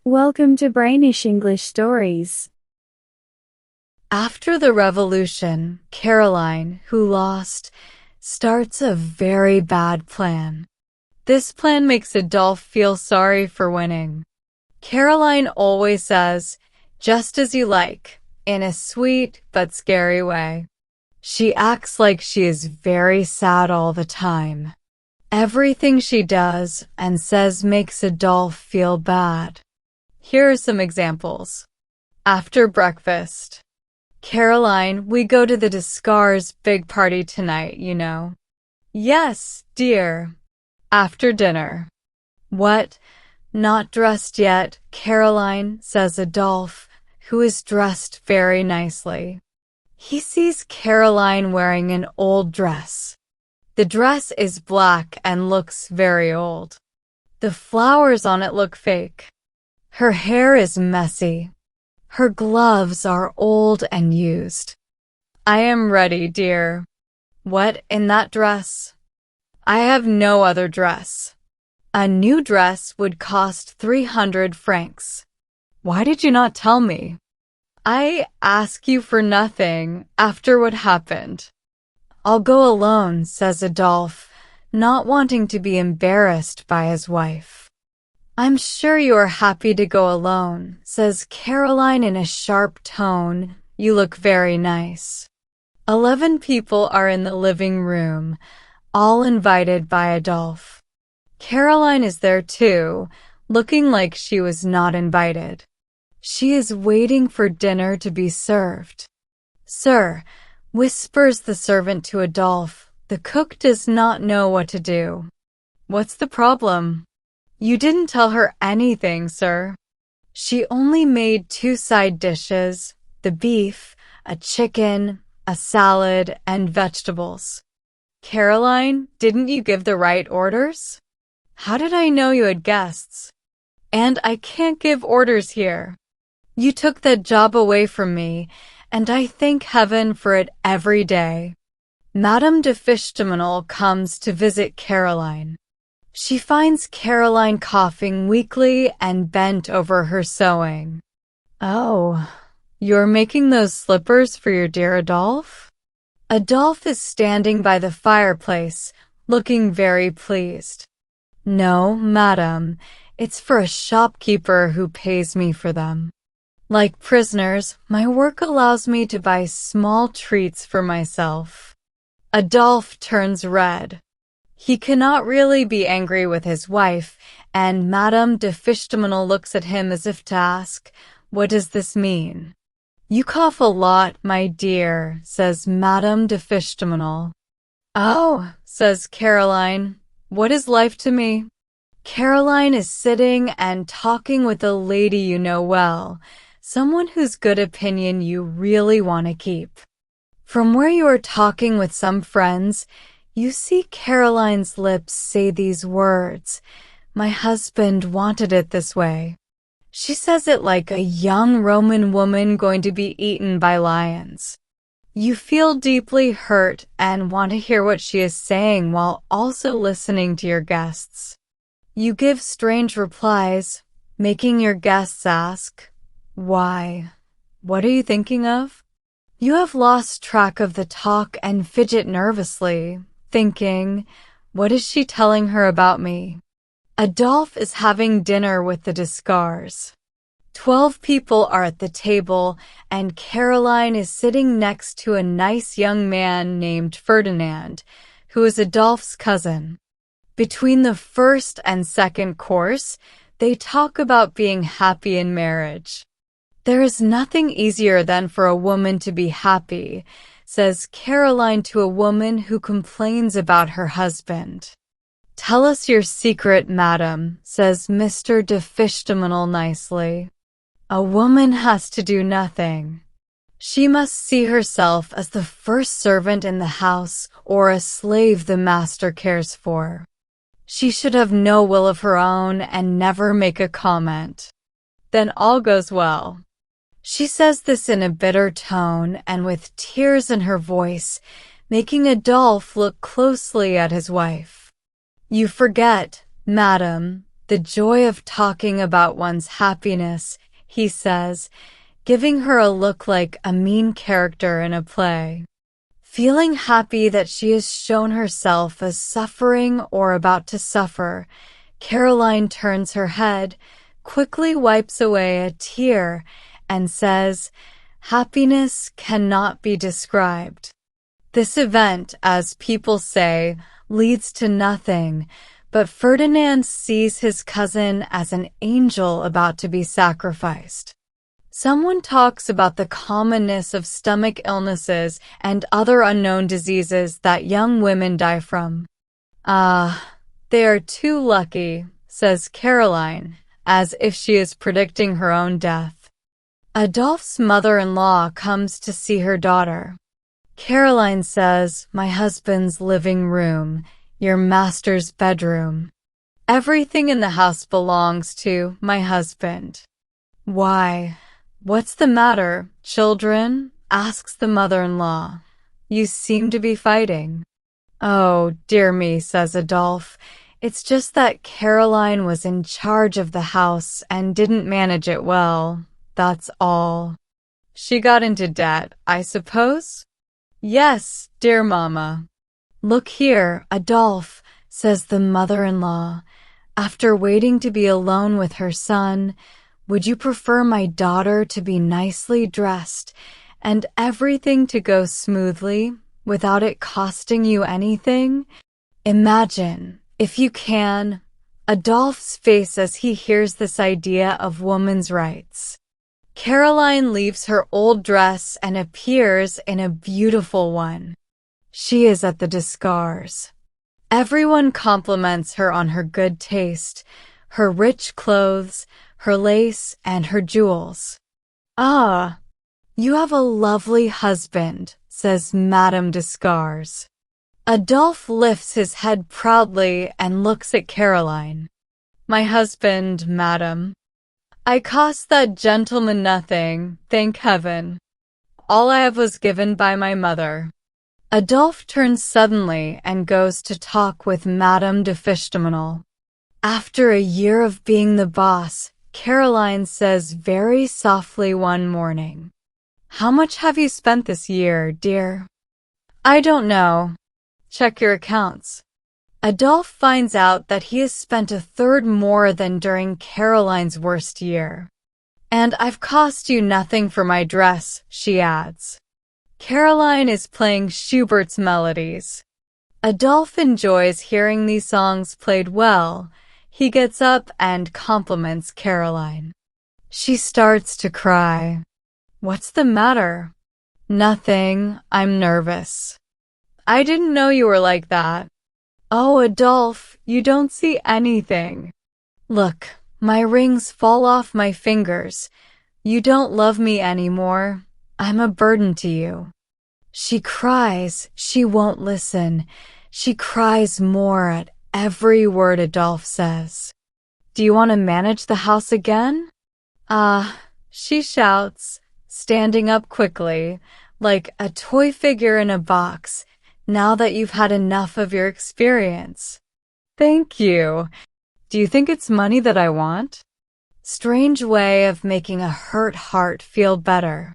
Welcome to Brainish English Stories. After the revolution, Caroline, who lost, starts a very bad plan. This plan makes Adolphe feel sorry for winning. Caroline always says, "Just as you like," in a sweet but scary way. She acts like she is very sad all the time. Everything she does and says makes Adolphe feel bad. Here are some examples. After breakfast. "Caroline, we go to the Descartes' big party tonight, you know." "Yes, dear." After dinner. "What? Not dressed yet, Caroline," says Adolphe, who is dressed very nicely. He sees Caroline wearing an old dress. The dress is black and looks very old. The flowers on it look fake. Her hair is messy. Her gloves are old and used. "I am ready, dear." "What, in that dress?" "I have no other dress." "A new dress would cost 300 francs. Why did you not tell me?" "I ask you for nothing after what happened." "I'll go alone," says Adolphe, not wanting to be embarrassed by his wife. "I'm sure you are happy to go alone," says Caroline in a sharp tone. "You look very nice." 11 people are in the living room, all invited by Adolphe. Caroline is there too, looking like she was not invited. She is waiting for dinner to be served. "Sir," whispers the servant to Adolphe, "the cook does not know what to do." "What's the problem?" "You didn't tell her anything, sir." "She only made 2 side dishes, the beef, a chicken, a salad, and vegetables." "Caroline, didn't you give the right orders?" "How did I know you had guests?" "And I can't give orders here. You took that job away from me, and I thank heaven for it every day." Madame de Fishtamanel comes to visit Caroline. She finds Caroline coughing weakly and bent over her sewing. "Oh, you're making those slippers for your dear Adolphe?" Adolphe is standing by the fireplace, looking very pleased. "No, madam, it's for a shopkeeper who pays me for them. Like prisoners, my work allows me to buy small treats for myself." Adolphe turns red. He cannot really be angry with his wife, and Madame de Fishtamanel looks at him as if to ask, "What does this mean?" "You cough a lot, my dear," says Madame de Fishtamanel. "Oh," says Caroline, "what is life to me?" Caroline is sitting and talking with a lady you know well, someone whose good opinion you really want to keep. From where you are talking with some friends, you see Caroline's lips say these words, "My husband wanted it this way." She says it like a young Roman woman going to be eaten by lions. You feel deeply hurt and want to hear what she is saying while also listening to your guests. You give strange replies, making your guests ask, "Why? What are you thinking of?" You have lost track of the talk and fidget nervously, thinking, "What is she telling her about me?" Adolphe is having dinner with the Descartes. 12 people are at the table, and Caroline is sitting next to a nice young man named Ferdinand, who is Adolphe's cousin. Between the first and second course, they talk about being happy in marriage. "There is nothing easier than for a woman to be happy," says Caroline to a woman who complains about her husband. "Tell us your secret, madam," says Mr. de Fishtamanel nicely. "A woman has to do nothing. She must see herself as the first servant in the house or a slave the master cares for. She should have no will of her own and never make a comment. Then all goes well." She says this in a bitter tone and with tears in her voice, making Adolphe look closely at his wife. "You forget, madam, The joy of talking about one's happiness, he says, giving her a look like a mean character in a play. Feeling happy that she has shown herself as suffering or about to suffer, Caroline turns her head, quickly wipes away a tear, and says, "Happiness cannot be described." This event, as people say, leads to nothing, but Ferdinand sees his cousin as an angel about to be sacrificed. Someone talks about the commonness of stomach illnesses and other unknown diseases that young women die from. "Ah, they are too lucky," says Caroline, as if she is predicting her own death. Adolphe's mother-in-law comes to see her daughter. Caroline says, "My husband's living room, your master's bedroom. Everything in the house belongs to my husband." "Why? What's the matter, children?" asks the mother-in-law. "You seem to be fighting." "Oh, dear me," says Adolphe. "It's just that Caroline was in charge of the house and didn't manage it well. That's all." "She got into debt, I suppose?" "Yes, dear mamma." "Look here, Adolphe," says the mother-in-law. "After waiting to be alone with her son, would you prefer my daughter to be nicely dressed and everything to go smoothly without it costing you anything? Imagine, if you can, Adolphe's face as he hears this idea of woman's rights. Caroline leaves her old dress and appears in a beautiful one. She is at the Descartes. Everyone compliments her on her good taste, her rich clothes, her lace, and her jewels. "Ah, you have a lovely husband," says Madame Descartes. Adolphe lifts his head proudly and looks at Caroline. "My husband, madame. I cost that gentleman nothing, thank heaven. All I have was given by my mother." Adolphe turns suddenly and goes to talk with Madame de Fishtamanel. After a year of being the boss, Caroline says very softly one morning, "How much have you spent this year, dear?" "I don't know. Check your accounts." Adolphe finds out that he has spent a third more than during Caroline's worst year. "And I've cost you nothing for my dress," she adds. Caroline is playing Schubert's melodies. Adolphe enjoys hearing these songs played well. He gets up and compliments Caroline. She starts to cry. "What's the matter?" "Nothing, I'm nervous." "I didn't know you were like that." "Oh, Adolphe, you don't see anything. Look, my rings fall off my fingers. You don't love me anymore. I'm a burden to you." She cries. She won't listen. She cries more at every word Adolphe says. "Do you want to manage the house again?" "Ah," she shouts, standing up quickly, like a toy figure in a box, "now that you've had enough of your experience." "Thank you. Do you think it's money that I want?" Strange way of making a hurt heart feel better.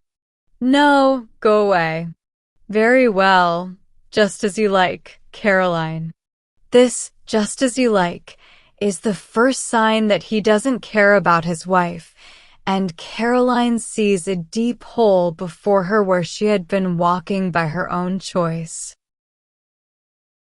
"No, go away." "Very well, just as you like, Caroline." This, "just as you like," is the first sign that he doesn't care about his wife, and Caroline sees a deep hole before her where she had been walking by her own choice.